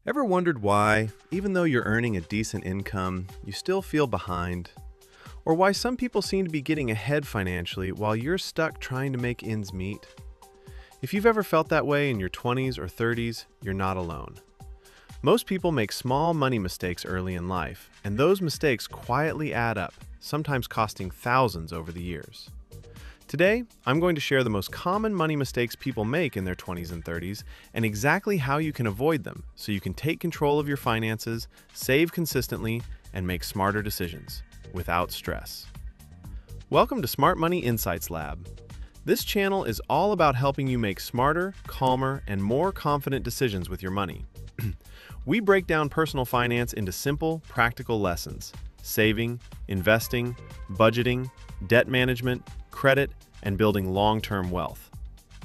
Ever wondered why, even though you're earning a decent income, you still feel behind? Or why some people seem to be getting ahead financially while you're stuck trying to make ends meet? If you've ever felt that way in your 20s or 30s, you're not alone. Most people make small money mistakes early in life, and those mistakes quietly add up, sometimes costing thousands over the years. Today, I'm going to share the most common money mistakes people make in their 20s and 30s and exactly how you can avoid them so you can take control of your finances, save consistently, and make smarter decisions without stress. Welcome to Smart Money Insights Lab. This channel is all about helping you make smarter, calmer, and more confident decisions with your money. We break down personal finance into simple, practical lessons: saving, investing, budgeting, debt management, credit, and building long-term wealth.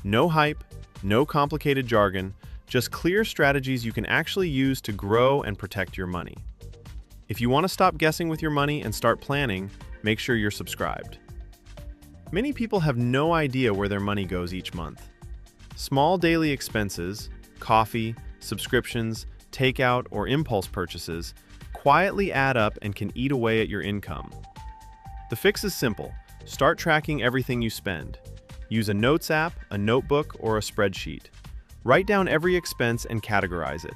No hype, no complicated jargon, just clear strategies you can actually use to grow and protect your money. If you want to stop guessing with your money and start planning, make sure you're subscribed. Many people have no idea where their money goes each month. Small daily expenses, coffee, subscriptions, takeout, or impulse purchases quietly add up and can eat away at your income. The fix is simple. Start tracking everything you spend. Use a notes app, a notebook, or a spreadsheet. Write down every expense and categorize it.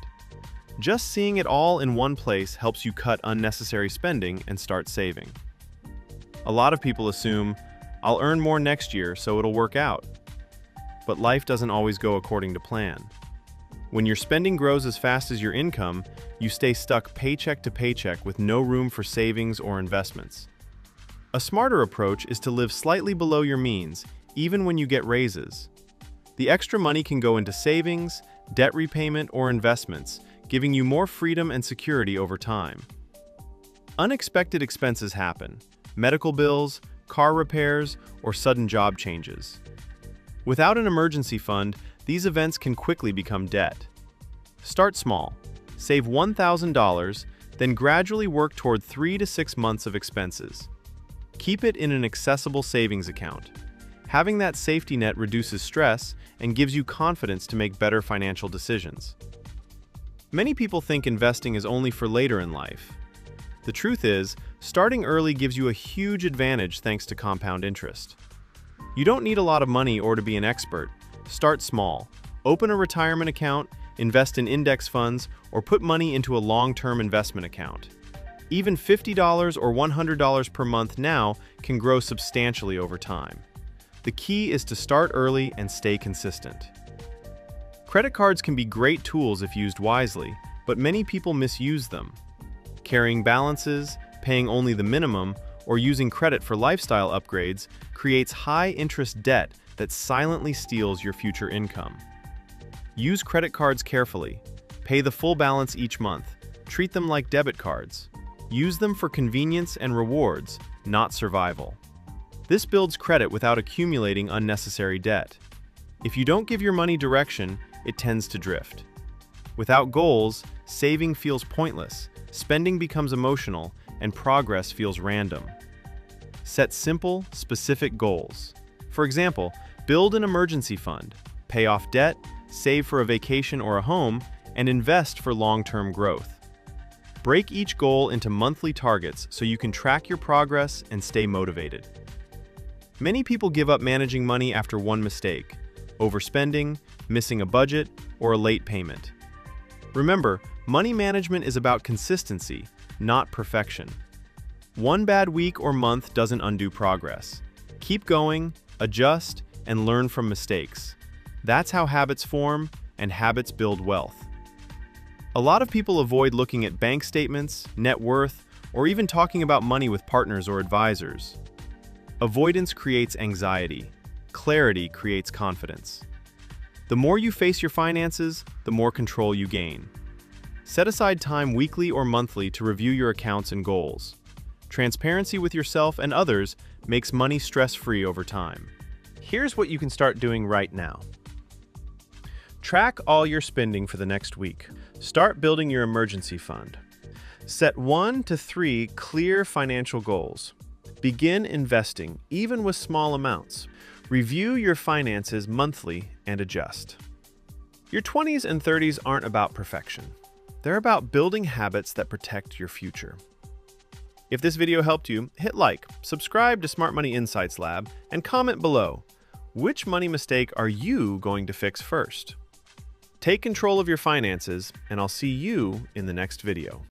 Just seeing it all in one place helps you cut unnecessary spending and start saving. A lot of people assume, I'll earn more next year, so it'll work out. But life doesn't always go according to plan. When your spending grows as fast as your income, you stay stuck paycheck to paycheck with no room for savings or investments. A smarter approach is to live slightly below your means, even when you get raises. The extra money can go into savings, debt repayment, or investments, giving you more freedom and security over time. Unexpected expenses happen: medical bills, car repairs, or sudden job changes. Without an emergency fund, these events can quickly become debt. Start small. Save $1,000, then gradually work toward 3 to 6 months of expenses. Keep it in an accessible savings account. Having that safety net reduces stress and gives you confidence to make better financial decisions. Many people think investing is only for later in life. The truth is, starting early gives you a huge advantage thanks to compound interest. You don't need a lot of money or to be an expert. Start small. Open a retirement account, invest in index funds, or put money into a long-term investment account. Even $50 or $100 per month now can grow substantially over time. The key is to start early and stay consistent. Credit cards can be great tools if used wisely, but many people misuse them. Carrying balances, paying only the minimum, or using credit for lifestyle upgrades creates high-interest debt that silently steals your future income. Use credit cards carefully. Pay the full balance each month. Treat them like debit cards. Use them for convenience and rewards, not survival. This builds credit without accumulating unnecessary debt. If you don't give your money direction, it tends to drift. Without goals, saving feels pointless, spending becomes emotional, and progress feels random. Set simple, specific goals. For example, build an emergency fund, pay off debt, save for a vacation or a home, and invest for long-term growth. Break each goal into monthly targets so you can track your progress and stay motivated. Many people give up managing money after one mistake: overspending, missing a budget, or a late payment. Remember, money management is about consistency, not perfection. One bad week or month doesn't undo progress. Keep going, adjust, and learn from mistakes. That's how habits form, and habits build wealth. A lot of people avoid looking at bank statements, net worth, or even talking about money with partners or advisors. Avoidance creates anxiety. Clarity creates confidence. The more you face your finances, the more control you gain. Set aside time weekly or monthly to review your accounts and goals. Transparency with yourself and others makes money stress-free over time. Here's what you can start doing right now. Track all your spending for the next week. Start building your emergency fund. Set 1 to 3 clear financial goals. Begin investing, even with small amounts. Review your finances monthly and adjust. Your 20s and 30s aren't about perfection. They're about building habits that protect your future. If this video helped you, hit like, subscribe to Smart Money Insights Lab, and comment below. Which money mistake are you going to fix first? Take control of your finances, and I'll see you in the next video.